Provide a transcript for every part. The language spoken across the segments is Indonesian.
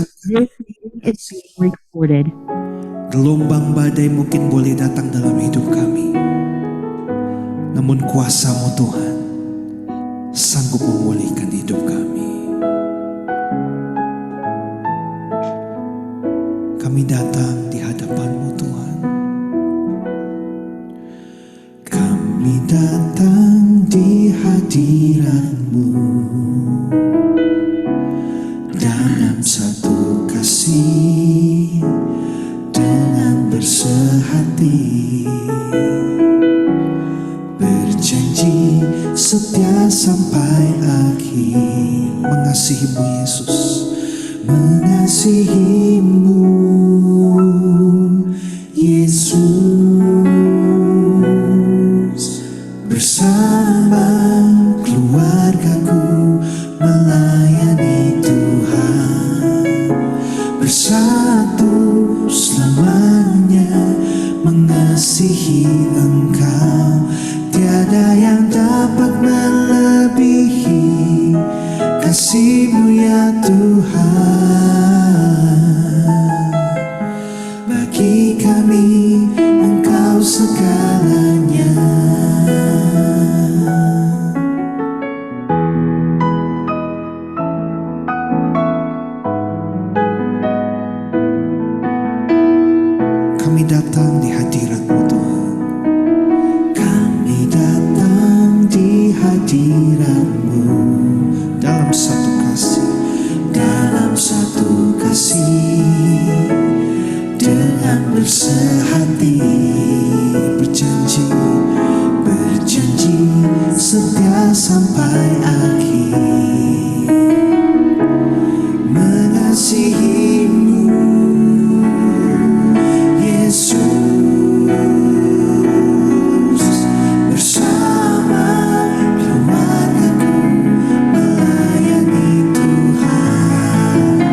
This meeting is being recorded. Gelombang badai mungkin boleh datang dalam hidup kami, namun kuasa-Mu Tuhan sanggup memulihkan hidup kami. Kami datang di hadapan-Mu Tuhan. Kami datang di hadirat-Mu dalam satu kasih, dengan bersehati, berjanji setia sampai akhir. Mengasihi-Mu Yesus, mengasihi-Mu Yesus. Bersama keluargaku melayani Tuhan, bersatu selamanya mengasihi Engkau. Tiada yang dapat melebihi kasih-Mu ya Tuhan. Bagi kami Engkau segalanya. Kami datang di hadirat-Mu Tuhan. Kami datang di hadirat-Mu dalam satu kasih, dalam satu kasih, dengan bersehati, berjanji, berjanji setia sampai akhir, mengasihi-Mu Yesus. Bersama keluargaku melayani Tuhan,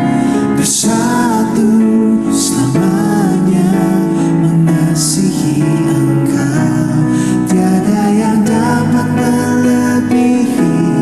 bersatu selamanya mengasihi Engkau. Tiada yang dapat melebihi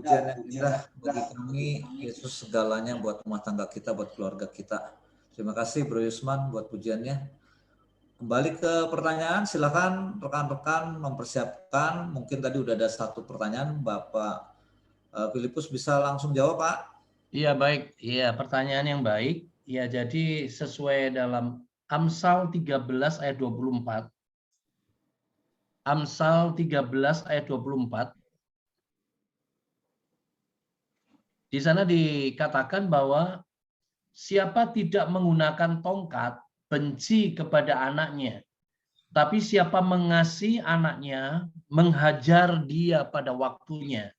pujian yang indah bagi kami. Yesus segalanya buat rumah tangga kita, buat keluarga kita. Terima kasih Bro Yusman buat pujiannya. Kembali ke pertanyaan, silakan rekan-rekan mempersiapkan. Mungkin tadi udah ada satu pertanyaan, Bapak Filipus bisa langsung jawab, Pak. Iya, baik. Iya, pertanyaan yang baik. Ya, jadi sesuai dalam Amsal 13 ayat 24. Amsal 13 ayat 24. Di sana dikatakan bahwa siapa tidak menggunakan tongkat benci kepada anaknya, tapi siapa mengasihi anaknya menghajar dia pada waktunya.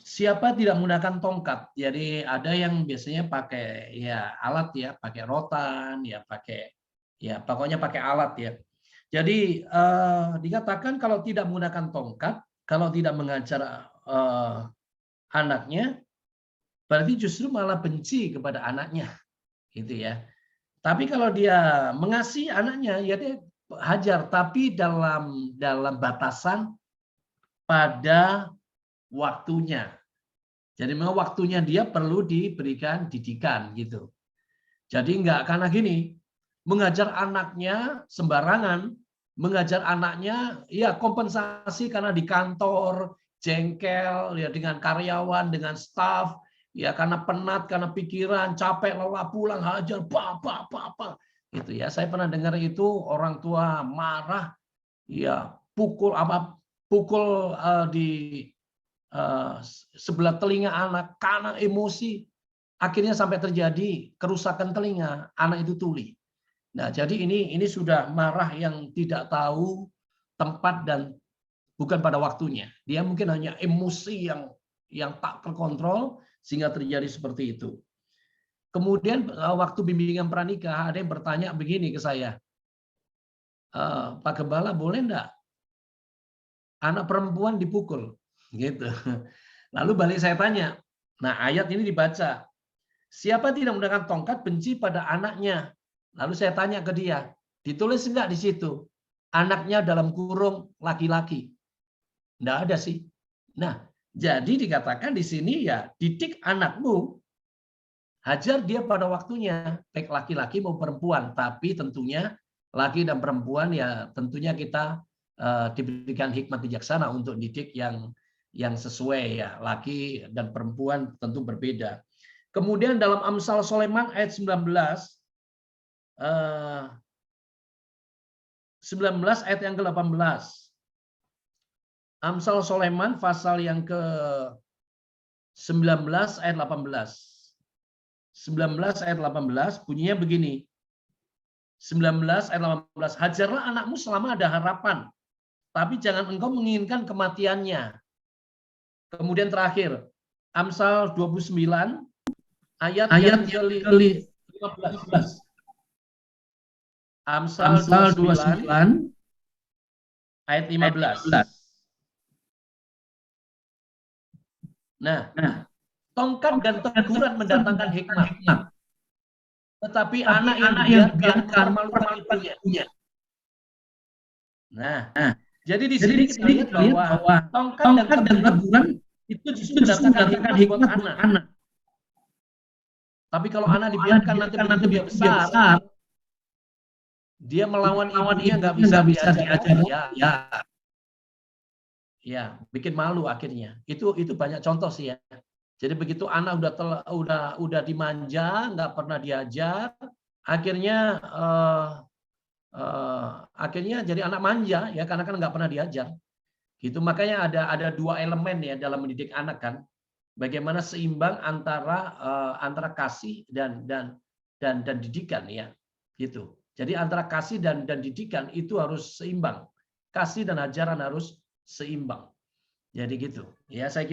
Siapa tidak menggunakan tongkat, jadi ada yang biasanya pakai ya alat ya, pakai rotan ya, pakai ya pokoknya pakai alat ya. Jadi dikatakan kalau tidak menggunakan tongkat, kalau tidak mengajar anaknya, berarti justru malah benci kepada anaknya, gitu ya. Tapi kalau dia mengasihi anaknya, ya dia hajar, tapi dalam batasan pada waktunya. Jadi memang waktunya dia perlu diberikan didikan, gitu. Jadi enggak karena gini, mengajar anaknya sembarangan, mengajar anaknya ya kompensasi karena di kantor jengkel ya dengan karyawan, dengan staf, ya karena penat, karena pikiran, capek, lelah pulang hajar, apa gitu ya. Saya pernah dengar itu orang tua marah, ya pukul di sebelah telinga anak karena emosi, akhirnya sampai terjadi kerusakan telinga, anak itu tuli. Nah, jadi ini sudah marah yang tidak tahu tempat dan bukan pada waktunya. Dia mungkin hanya emosi yang tak terkontrol sehingga terjadi seperti itu. Kemudian waktu bimbingan pranikah ada yang bertanya begini ke saya, Pak Gembala boleh enggak anak perempuan dipukul? Gitu. Lalu balik saya tanya, nah ayat ini dibaca, siapa tidak menggunakan tongkat benci pada anaknya. Lalu saya tanya ke dia, ditulis enggak di situ anaknya dalam kurung laki-laki? Enggak ada sih. Nah, jadi dikatakan di sini ya didik anakmu, hajar dia pada waktunya, baik laki-laki maupun perempuan, tapi tentunya laki dan perempuan ya tentunya kita diberikan hikmat bijaksana untuk didik yang sesuai ya, laki dan perempuan tentu berbeda. Kemudian dalam Amsal Sulaiman ayat 19 ayat yang ke-18. Amsal Sulaiman pasal yang ke-19 ayat 18. 19 ayat 18 bunyinya begini. 19 ayat 18, hajarlah anakmu selama ada harapan, tapi jangan engkau menginginkan kematiannya. Kemudian terakhir, Amsal 29 ayat yang ke-15. Amsal 29 ayat 15. Nah, tongkat dan teguran mendatangkan hikmat. Tetapi anak yang dibiarkan malu ibunya. Nah, jadi di sini kita lihat bahwa tongkat dan teguran itu justru mendatangkan hikmat buat anak. Tapi kalau anak dibiarkan nanti dia besar, dia melawan ibunya nggak bisa diajar. Ya, bikin malu akhirnya. Itu banyak contoh sih ya. Jadi begitu anak udah dimanja, nggak pernah diajar, akhirnya jadi anak manja ya karena kan nggak pernah diajar. Gitu makanya ada dua elemen ya dalam mendidik anak kan. Bagaimana seimbang antara kasih dan didikan ya. Gitu. Jadi antara kasih dan didikan itu harus seimbang. Kasih dan ajaran harus seimbang. Jadi gitu. Ya saya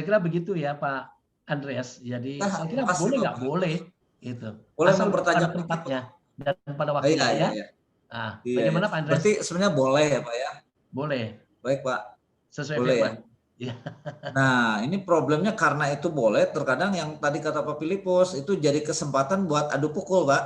kira begitu ya Pak Andreas. Jadi saya kira boleh nggak boleh itu. Boleh asal pada mempertanyakan tempatnya dan pada waktunya ya. Nah, bagaimana Pak Andreas? Berarti sebenarnya boleh ya Pak ya? Boleh. Baik Pak. Sesuai boleh firman. ya. Ya. Nah, ini problemnya karena itu boleh, terkadang yang tadi kata Pak Filipus, itu jadi kesempatan buat adu pukul, Pak.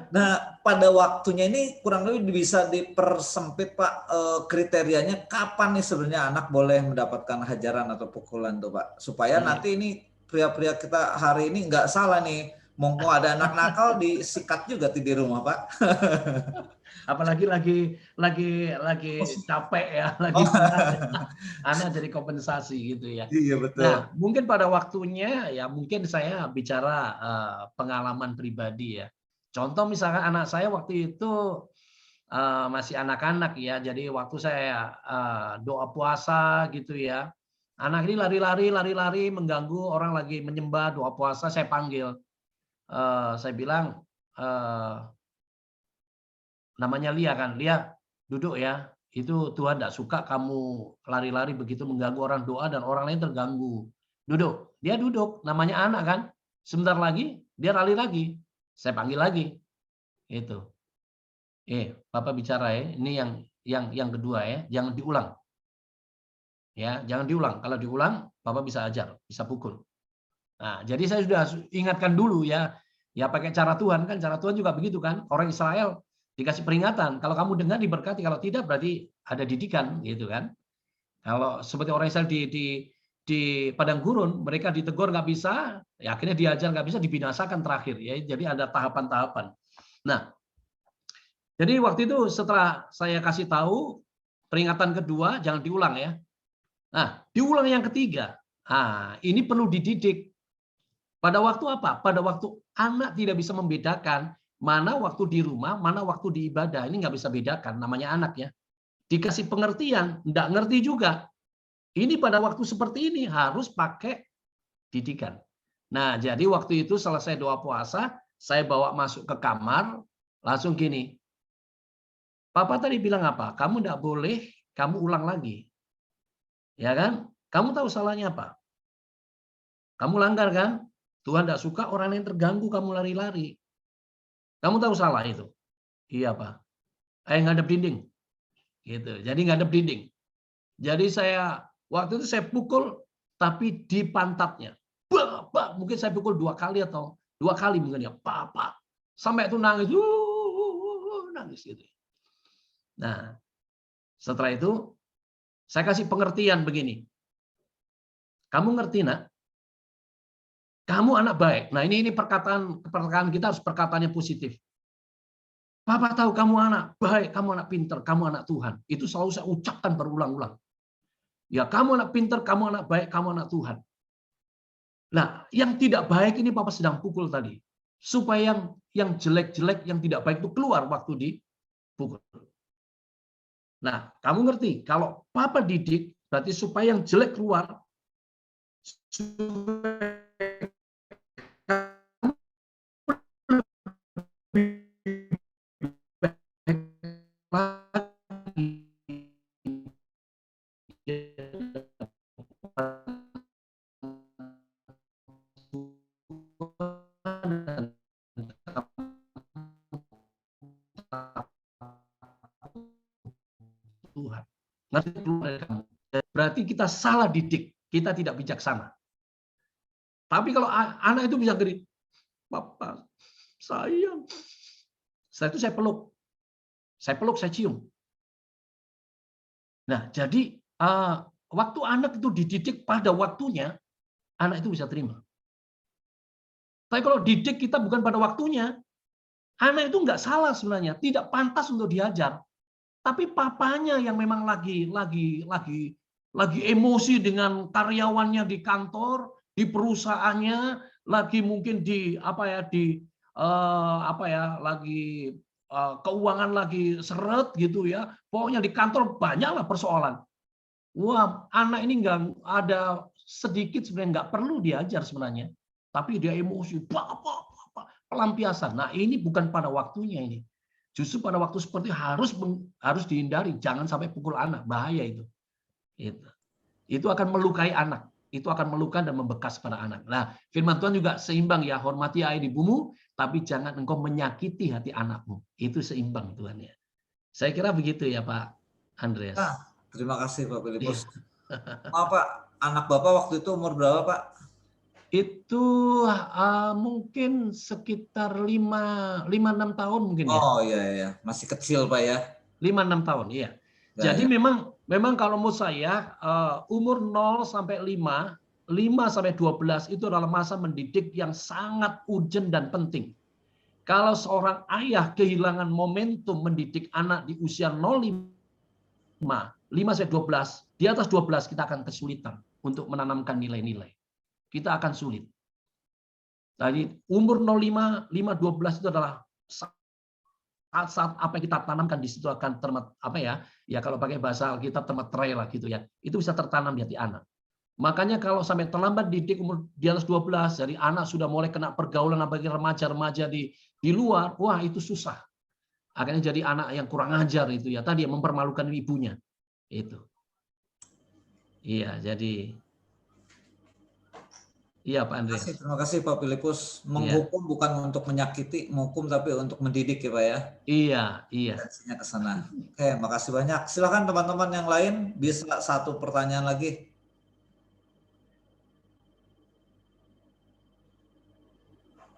Nah, pada waktunya ini kurang lebih bisa dipersempit, Pak, kriterianya kapan nih sebenarnya anak boleh mendapatkan hajaran atau pukulan tuh, Pak. Supaya Iya. nanti ini pria-pria kita hari ini nggak salah nih. Mau ada anak nakal disikat juga di rumah, Pak. Apalagi lagi capek ya, lagi Oh, berat ya. Anak jadi kompensasi gitu ya. iya betul. Nah, mungkin pada waktunya ya mungkin saya bicara pengalaman pribadi ya. Contoh misalkan anak saya waktu itu masih anak-anak ya. Jadi waktu saya doa puasa gitu ya. Anak ini lari-lari mengganggu orang lagi menyembah doa puasa, saya panggil. Saya bilang namanya Lia kan, Lia duduk ya. Itu Tuhan tidak suka kamu lari-lari begitu mengganggu orang doa dan orang lain terganggu. Duduk. Dia duduk, namanya anak kan. Sebentar lagi dia lari lagi. Saya panggil lagi. Itu. Bapak bicara ya. Ini yang kedua ya, jangan diulang. Ya, jangan diulang. Kalau diulang, Bapak bisa ajar, bisa pukul. Nah, jadi saya sudah ingatkan dulu ya. Ya pakai cara Tuhan kan, cara Tuhan juga begitu kan. Orang Israel dikasih peringatan, kalau kamu dengar diberkati, kalau tidak berarti ada didikan gitu kan. Kalau seperti orang Israel di padang gurun, mereka ditegur nggak bisa, ya akhirnya diajar nggak bisa, dibinasakan terakhir ya. Jadi ada tahapan-tahapan. Nah, jadi waktu itu setelah saya kasih tahu peringatan kedua jangan diulang ya. Nah, diulang yang ketiga. Nah, ini perlu dididik. Pada waktu apa? Pada waktu anak tidak bisa membedakan mana waktu di rumah, mana waktu di ibadah. Ini nggak bisa bedakan, namanya anak ya. Dikasih pengertian, nggak ngerti juga. Ini pada waktu seperti ini harus pakai didikan. Nah, jadi waktu itu selesai doa puasa, saya bawa masuk ke kamar, langsung gini. Papa tadi bilang apa? Kamu nggak boleh, kamu ulang lagi. Ya kan? Kamu tahu salahnya apa? Kamu langgar kan? Tuhan tidak suka orang yang terganggu kamu lari-lari. Kamu tahu salah itu? Iya, Pak. Ngadep dinding. Gitu. Jadi ngadep dinding. Jadi saya waktu itu saya pukul tapi di pantatnya. Bah, mungkin saya pukul 2 kali atau 2 kali mungkin ya. Pak. Sampai itu nangis. Nangis gitu. Nah, setelah itu saya kasih pengertian begini. Kamu ngerti, Nak? Kamu anak baik. Nah, ini perkataan kita harus perkataan yang positif. Papa tahu kamu anak baik, kamu anak pinter, kamu anak Tuhan. Itu selalu saya ucapkan berulang-ulang. Ya, kamu anak pinter, kamu anak baik, kamu anak Tuhan. Nah, yang tidak baik ini Papa sedang pukul tadi. Supaya yang jelek-jelek, yang tidak baik itu keluar waktu dipukul. Nah, kamu ngerti, kalau Papa didik, berarti supaya yang jelek keluar, Tuhan. Ngerti keluar dari kamu. Berarti kita salah didik, kita tidak bijaksana. Tapi kalau anak itu bisa gini, Papa, sayang. Setelah itu saya peluk, saya cium. Nah, jadi waktu anak itu dididik pada waktunya, anak itu bisa terima. Tapi kalau didik kita bukan pada waktunya, anak itu nggak salah sebenarnya, tidak pantas untuk diajar. Tapi papanya yang memang lagi emosi dengan karyawannya di kantor, di perusahaannya, lagi mungkin lagi keuangan lagi seret gitu ya. Pokoknya di kantor banyaklah persoalan. Wah, anak ini nggak ada sedikit sebenarnya nggak perlu diajar sebenarnya, tapi dia emosi, pelampiasan. Nah, ini bukan pada waktunya ini. Justru pada waktu seperti harus dihindari, jangan sampai pukul anak, bahaya itu. Itu akan melukai anak, itu akan melukai dan membekas pada anak. Nah, firman Tuhan juga seimbang ya, hormati ayah ibumu, tapi jangan engkau menyakiti hati anakmu. Itu seimbang Tuhan ya. Saya kira begitu ya Pak Andreas. Nah, Terima kasih Pak Filipus. Iya. Maaf Pak, anak Bapak waktu itu umur berapa Pak? Itu mungkin sekitar 5-6 tahun mungkin ya. Oh iya, masih kecil Pak ya. 5-6 tahun, iya. Ya, Jadi ya. memang kalau menurut saya umur 0 sampai 5, 5 sampai 12 itu adalah masa mendidik yang sangat urgent dan penting. Kalau seorang ayah kehilangan momentum mendidik anak di usia 0,5, 5 sampai 12, di atas 12 kita akan kesulitan untuk menanamkan nilai-nilai. Kita akan sulit. Jadi umur 0,5, 5, 12 itu adalah saat apa yang kita tanamkan di situ akan kalau pakai bahasa kita termeterai lah gitu ya. Itu bisa tertanam di hati anak. Makanya kalau sampai terlambat didik umur di atas 12, dari anak sudah mulai kena pergaulan apalagi remaja-remaja di luar, wah itu susah. Akhirnya jadi anak yang kurang ajar itu ya, tadi yang mempermalukan ibunya. Itu. Iya, jadi iya Pak Andreas. Terima kasih Pak Filipus. Menghukum bukan untuk menyakiti, menghukum tapi untuk mendidik ya Pak ya. Iya. Tensinya ke sana. Oke, makasih banyak. Silakan teman-teman yang lain, bisa satu pertanyaan lagi.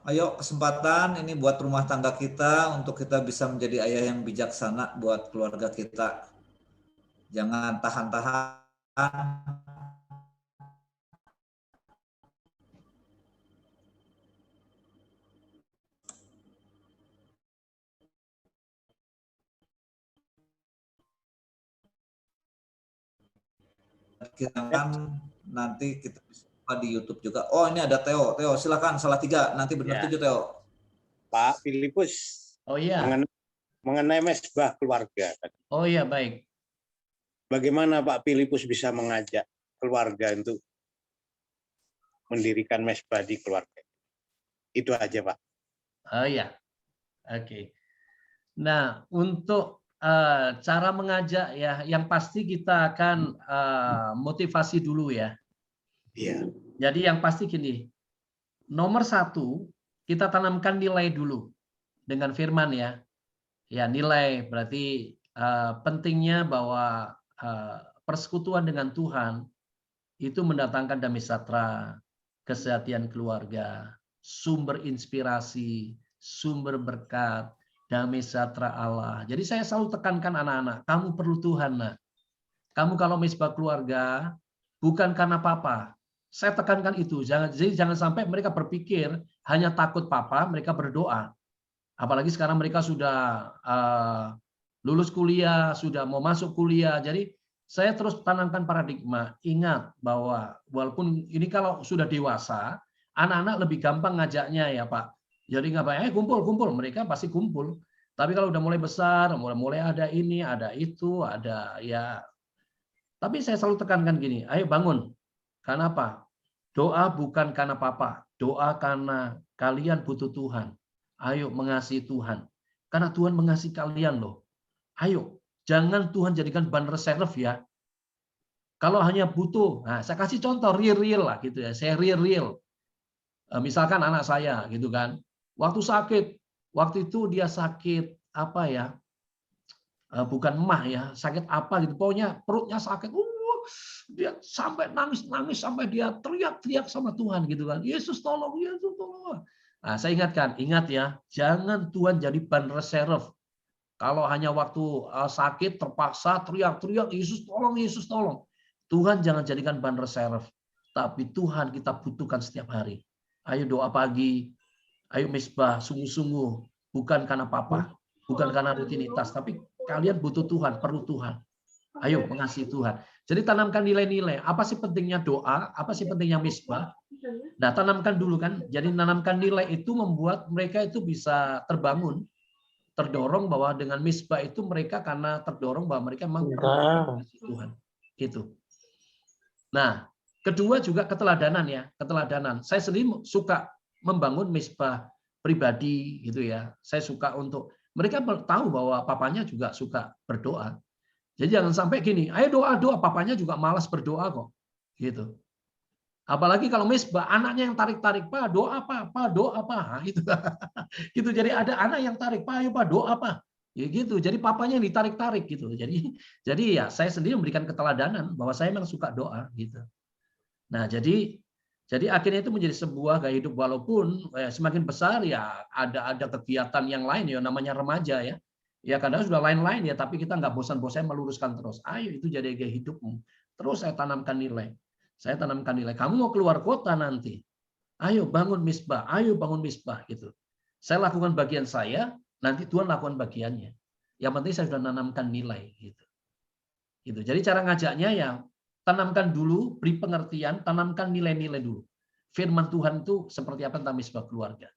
Ayo kesempatan ini buat rumah tangga kita untuk kita bisa menjadi ayah yang bijaksana buat keluarga kita. Jangan tahan-tahan. Kita kan nanti kita bisa di YouTube juga. Oh ini ada Theo. Theo silakan salah 3 nanti benar 7 Theo. Pak Filipus. Oh iya. Mengenai mesbah keluarga. Oh iya baik. Bagaimana Pak Filipus bisa mengajak keluarga untuk mendirikan mesbah di keluarga? Itu aja Pak. Oh iya. Oke. Nah untuk cara mengajak ya, yang pasti kita akan motivasi dulu ya. Iya. Jadi yang pasti gini, nomor 1 kita tanamkan nilai dulu dengan firman ya. Ya nilai berarti pentingnya bahwa persekutuan dengan Tuhan itu mendatangkan damai sejahtera, kesehatan keluarga, sumber inspirasi, sumber berkat, damai sejahtera Allah. Jadi saya selalu tekankan anak-anak, kamu perlu Tuhan, nak. Kamu kalau mesbah keluarga bukan karena papa. Saya tekankan itu. Jangan sampai mereka berpikir hanya takut papa, mereka berdoa. Apalagi sekarang mereka sudah lulus kuliah, sudah mau masuk kuliah. Jadi saya terus tanamkan paradigma. Ingat bahwa walaupun ini kalau sudah dewasa, anak-anak lebih gampang ngajaknya ya Pak. Jadi nggak banyak, kumpul, mereka pasti kumpul. Tapi kalau udah mulai besar, mulai ada ini, ada itu, ada ya. Tapi saya selalu tekankan gini, ayo bangun. Karena apa? Doa bukan karena papa, doa karena kalian butuh Tuhan. Ayo mengasihi Tuhan. Karena Tuhan mengasihi kalian loh. Ayo, jangan Tuhan jadikan ban reserve ya. Kalau hanya butuh, nah saya kasih contoh real lah gitu ya. Saya real. Misalkan anak saya gitu kan. Waktu itu dia sakit apa ya? Bukan emah ya, sakit apa gitu. Pokoknya perutnya sakit. Dia sampai nangis sampai dia teriak-teriak sama Tuhan gitu kan. Yesus tolong, Yesus tolong. Nah, saya ingat ya, jangan Tuhan jadi ban reserve. Kalau hanya waktu sakit terpaksa teriak-teriak, Yesus tolong. Tuhan jangan jadikan ban reserve. Tapi Tuhan kita butuhkan setiap hari. Ayo doa pagi, ayo mesbah sungguh-sungguh. Bukan karena papa, bukan karena rutinitas. Tapi kalian butuh Tuhan, perlu Tuhan. Ayo mengasihi Tuhan. Jadi tanamkan nilai-nilai. Apa sih pentingnya doa? Apa sih pentingnya mesbah? Nah, tanamkan dulu kan. Jadi tanamkan nilai itu membuat mereka itu bisa terbangun, terdorong bahwa dengan mesbah itu mereka karena terdorong bahwa mereka memang mengasihi Tuhan. Itu. Nah, kedua juga keteladanan ya, keteladanan. Saya sendiri suka membangun mesbah pribadi gitu ya. Saya suka untuk mereka tahu bahwa papanya juga suka berdoa. Jadi jangan sampai gini, ayo doa, papanya juga malas berdoa kok. Gitu. Apalagi kalau mesbah, anaknya yang tarik-tarik, Pak, doa, Pak, doa, Pak. Gitu. Gitu. Jadi ada anak yang tarik, Pak, ayo Pak, doa, Pak. Ya gitu. Jadi papanya yang ditarik-tarik gitu. Jadi ya saya sendiri memberikan keteladanan bahwa saya memang suka doa gitu. Nah, jadi akhirnya itu menjadi sebuah gaya hidup walaupun semakin besar ya ada kegiatan yang lain ya namanya remaja ya. Ya kadang sudah lain-lain ya tapi kita nggak bosan-bosan meluruskan terus. Ayo itu jadi gaya hidupmu. Terus saya tanamkan nilai. Saya tanamkan nilai. Kamu mau keluar kota nanti. Ayo bangun misbah, ayo bangun misbah gitu. Saya lakukan bagian saya, nanti Tuhan lakukan bagiannya. Yang penting saya sudah menanamkan nilai gitu. Gitu. Jadi cara ngajaknya ya tanamkan dulu, beri pengertian, tanamkan nilai-nilai dulu. Firman Tuhan itu seperti apa tentang misbah keluarga.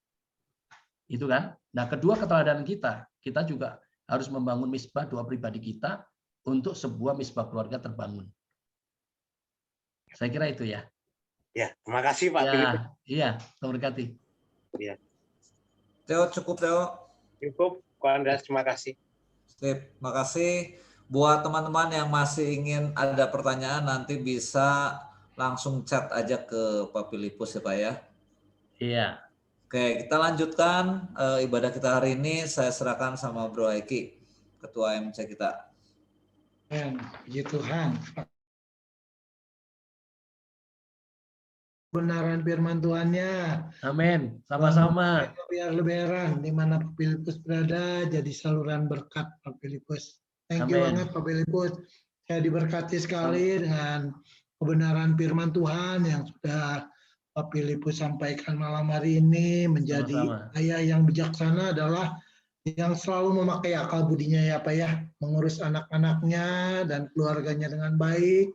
Itu kan? Nah, kedua keteladanan kita juga harus membangun misbah doa pribadi kita untuk sebuah misbah keluarga terbangun. Saya kira itu ya. Ya, terima kasih Pak Ya, Filipus. iya, Tuhan berkati. Ya, Theo, cukup Theo. cukup, Ko Andreas, terima kasih. Sip, makasih. Buat teman-teman yang masih ingin ada pertanyaan nanti bisa langsung chat aja ke Pak Filipus ya Pak ya. Iya. Oke, kita lanjutkan ibadah kita hari ini. Saya serahkan sama Bro Eki, Ketua MC kita. Puji Tuhan. Kebenaran firman Tuhannya. Amin. Sama-sama. Biar lebaran di mana Pak Filipus berada jadi saluran berkat Pak Filipus. Thank you Amin. banget Pak Filipus. Saya diberkati sekali dengan kebenaran firman Tuhan yang sudah Pak Filipus sampaikan malam hari ini. Menjadi Sama-sama. ayah yang bijaksana adalah yang selalu memakai akal budinya ya Pak ya. Mengurus anak-anaknya dan keluarganya dengan baik.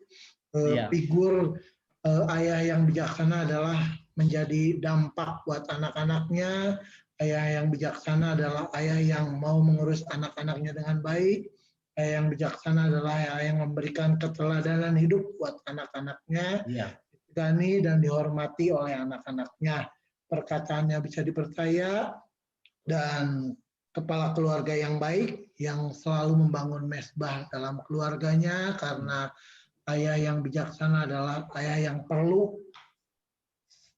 Iya. Figur ayah yang bijaksana adalah menjadi dampak buat anak-anaknya. Ayah yang bijaksana adalah ayah yang mau mengurus anak-anaknya dengan baik. Ayah yang bijaksana adalah ayah yang memberikan keteladanan hidup buat anak-anaknya. Iya. Disegani dan dihormati oleh anak-anaknya. Perkataannya bisa dipercaya dan kepala keluarga yang baik yang selalu membangun mesbah dalam keluarganya karena ayah yang bijaksana adalah ayah yang perlu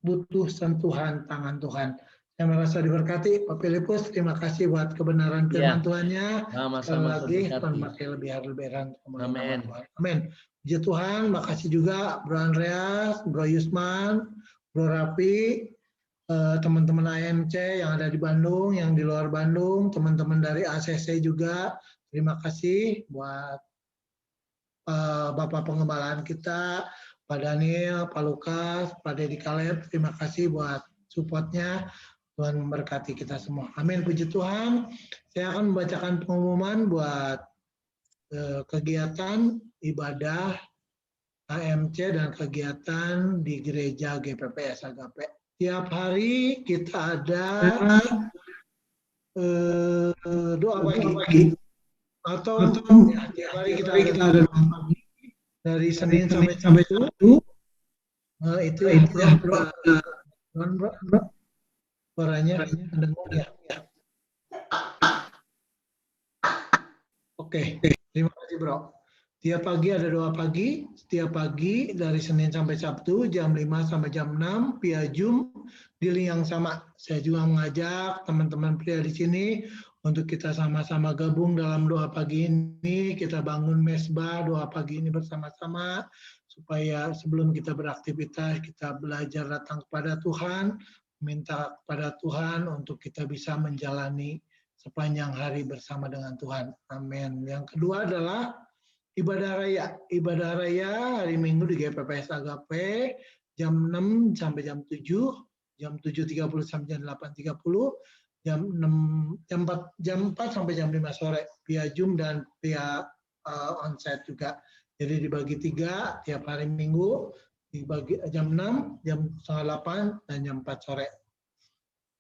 butuh sentuhan tangan Tuhan. Saya merasa diberkati, Pak Filipus. Terima kasih buat kebenaran firman Tuhannya. Sekali Sama-sama lagi, terberkati. Tuhan pakai lebihan. Amin. Amin. Puji Tuhan, makasih juga Bro Andreas, Bro Yusman, Bro Rafi, teman-teman AMC yang ada di Bandung, yang di luar Bandung, teman-teman dari ACC juga. Terima kasih buat Bapak Pengembalaan kita, Pak Daniel, Pak Lukas, Pak Deddy Kaleb, terima kasih buat supportnya. Tuhan memberkati kita semua. Amin, puji Tuhan. Saya akan membacakan pengumuman buat kegiatan ibadah AMC dan kegiatan di gereja GPPS Agape. Tiap hari kita ada doa pagi. Atau ya, tiap hari kita ada pagi dari Senin sampai Sabtu. Itu ya, bro. Suaranya mendengar ya. Oke, terima kasih bro. Tiap pagi ada doa pagi, setiap pagi dari Senin sampai Sabtu jam 5 sampai jam 6 via Zoom di link yang sama. Saya juga mengajak teman-teman pria di sini untuk kita sama-sama gabung dalam doa pagi ini, kita bangun mesbah doa pagi ini bersama-sama, supaya sebelum kita beraktivitas, kita belajar datang kepada Tuhan, minta kepada Tuhan untuk kita bisa menjalani sepanjang hari bersama dengan Tuhan. Amin. Yang kedua adalah ibadah raya. Ibadah raya hari Minggu di GPPS Agape, jam 6 sampai jam 7, jam 7.30 sampai jam 8.30, jam 4 sampai jam 5 sore via Zoom dan via onsite juga. Jadi dibagi 3 tiap hari Minggu, dibagi jam 6, jam 7.30 dan jam 4 sore.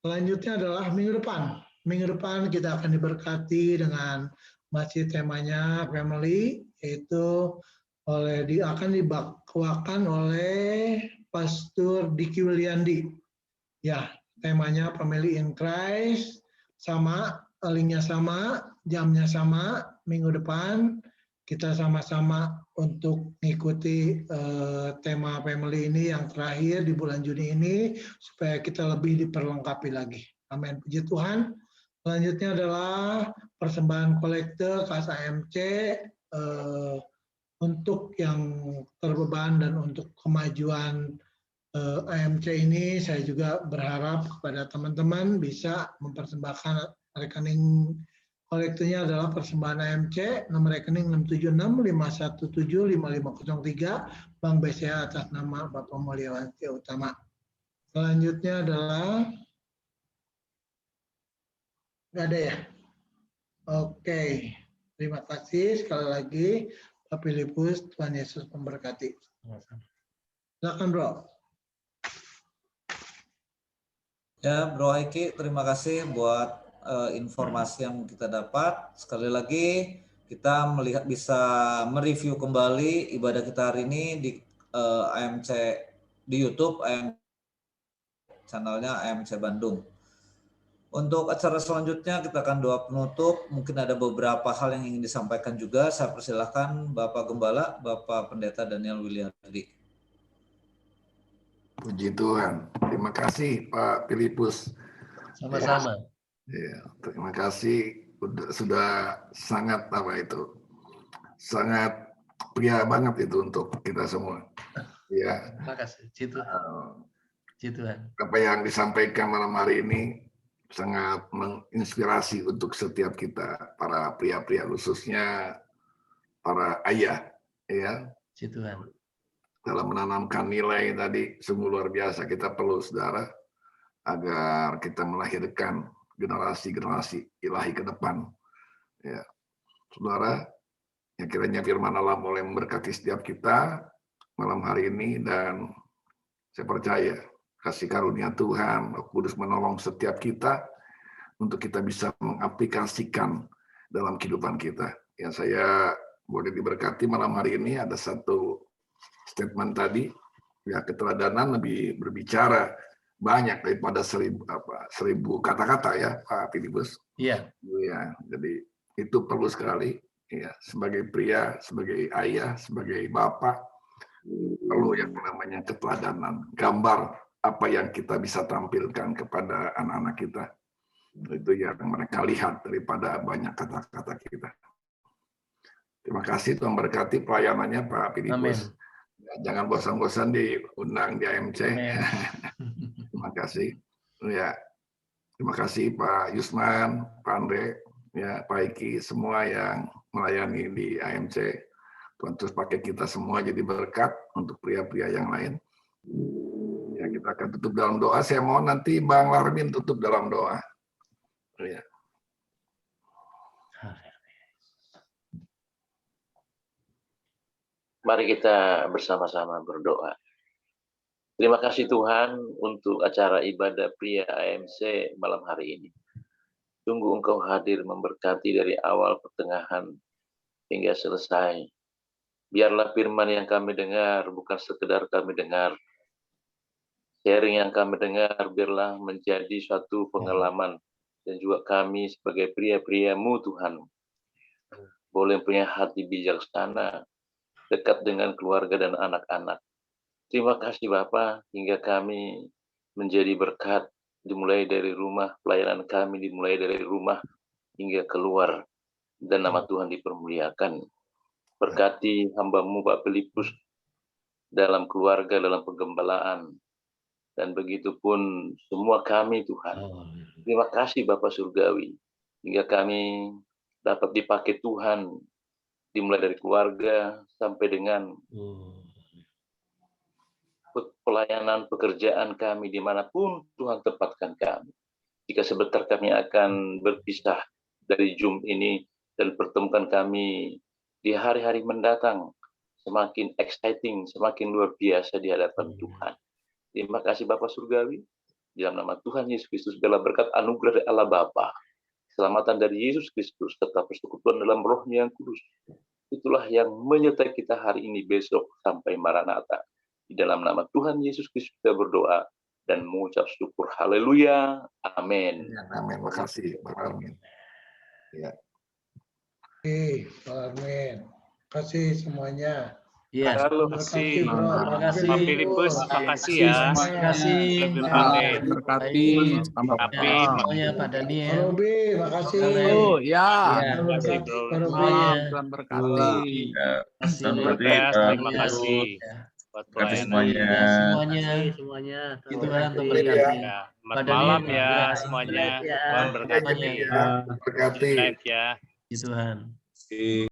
Selanjutnya adalah minggu depan. Minggu depan kita akan diberkati dengan masih temanya family, yaitu akan dibakwakan oleh Pastor Diki Wiliandi. Ya, temanya Family in Christ, sama, linknya sama, jamnya sama, minggu depan kita sama-sama untuk mengikuti tema family ini yang terakhir di bulan Juni ini, supaya kita lebih diperlengkapi lagi. Amin. Puji Tuhan. Selanjutnya adalah persembahan kolekte kas AMC untuk yang terbeban dan untuk kemajuan AMC ini. Saya juga berharap kepada teman-teman bisa mempersembahkan rekening kolektenya adalah persembahan AMC, nomor rekening 67651755503, Bank BCA atas nama Bapak Mulyawan Utama. Selanjutnya adalah nggak ada ya? Oke, terima kasih sekali lagi Pak Filipus, Tuhan Yesus memberkati. Silakan Bro. Ya, Bro Aiki, terima kasih buat informasi yang kita dapat. Sekali lagi kita melihat bisa mereview kembali ibadah kita hari ini di AMC di YouTube, channelnya AMC Bandung. Untuk acara selanjutnya kita akan doa penutup. Mungkin ada beberapa hal yang ingin disampaikan juga. Saya persilahkan Bapak Gembala, Bapak Pendeta Daniel Williardi. Puji Tuhan. Terima kasih Pak Filipus. Sama-sama. Ya, terima kasih sudah sangat sangat pria banget itu untuk kita semua. Ya. Terima kasih. Puji Tuhan. Apa yang disampaikan malam hari ini sangat menginspirasi untuk setiap kita, para pria-pria, khususnya para ayah, ya. Puji Tuhan. Dalam menanamkan nilai tadi sungguh luar biasa. Kita perlu, saudara, agar kita melahirkan generasi-generasi ilahi ke depan. Ya, saudara, ya kiranya firman Allah boleh memberkati setiap kita malam hari ini, dan saya percaya kasih karunia Tuhan, Roh Kudus menolong setiap kita untuk kita bisa mengaplikasikan dalam kehidupan kita. Ya, saya boleh diberkati malam hari ini ada satu statement tadi, ya, keteladanan lebih berbicara banyak daripada 1000 kata-kata, ya Pak Filipus. Iya. Ya, jadi itu perlu sekali, ya, sebagai pria, sebagai ayah, sebagai bapak, perlu yang namanya keteladanan, gambar apa yang kita bisa tampilkan kepada anak-anak kita. Itu yang mereka lihat daripada banyak kata-kata kita. Terima kasih, Tuhan berkati pelayanannya Pak Filipus. Jangan bosan-bosan diundang di AMC. Terima kasih. Ya, terima kasih Pak Yusman, Pak Andre, ya, Pak Iki, semua yang melayani di AMC. Tuhan terus pakai kita semua jadi berkat untuk pria-pria yang lain. Ya, kita akan tutup dalam doa. Saya mohon nanti Bang Larmin tutup dalam doa. Ya. Mari kita bersama-sama berdoa. Terima kasih Tuhan untuk acara ibadah pria AMC malam hari ini. Sungguh Engkau hadir memberkati dari awal, pertengahan, hingga selesai. Biarlah firman yang kami dengar bukan sekedar kami dengar. Sharing yang kami dengar biarlah menjadi suatu pengalaman. Dan juga kami sebagai pria-priamu Tuhan, boleh punya hati bijaksana, dekat dengan keluarga dan anak-anak. Terima kasih Bapa, hingga kami menjadi berkat, dimulai dari rumah, pelayanan kami dimulai dari rumah hingga keluar, dan nama Tuhan dipermuliakan. Berkati hamba-Mu Pak Filipus dalam keluarga, dalam penggembalaan, dan begitu pun semua kami Tuhan. Terima kasih Bapa Surgawi, hingga kami dapat dipakai Tuhan, dimulai dari keluarga sampai dengan pelayanan pekerjaan kami dimanapun Tuhan tempatkan kami. Jika sebentar kami akan berpisah dari Zoom ini dan pertemukan kami di hari-hari mendatang, semakin exciting, semakin luar biasa di hadapan Tuhan. Terima kasih Bapa Surgawi. Dalam nama Tuhan Yesus Kristus, segala berkat anugerah dari Allah Bapa, keselamatan dari Yesus Kristus, serta persekutuan dalam Roh-Nya yang kudus, itulah yang menyertai kita hari ini, besok, sampai Maranatha. Di dalam nama Tuhan Yesus Kristus kita berdoa dan mengucap syukur. Haleluya. Amin. Amin. Terima kasih Pak Armin. Ya. Oke, Pak Armin. Terima kasih semuanya. Iya. Halo. Terima kasih, Bro. Terima kasih. Pak Filipus, makasih ya. Terima kasih. Lebih Pak pakai. Berkati. Selamat Tapi Ya, semuanya Pak Pak Daniel. Robi, makasih. Oh ya. Ya, Terima kasih, bro. Pak Robi. semuanya. Tuhan berkati. Ya, terima kasih buat pelayanan. Ya, semuanya. Itu Tuhan untuk berkati. Ya, Pak selamat malam Daniel, ya ya. semuanya. Ya. Tuhan berkati. Semuanya. Berkati. Good night ya. Tuhan.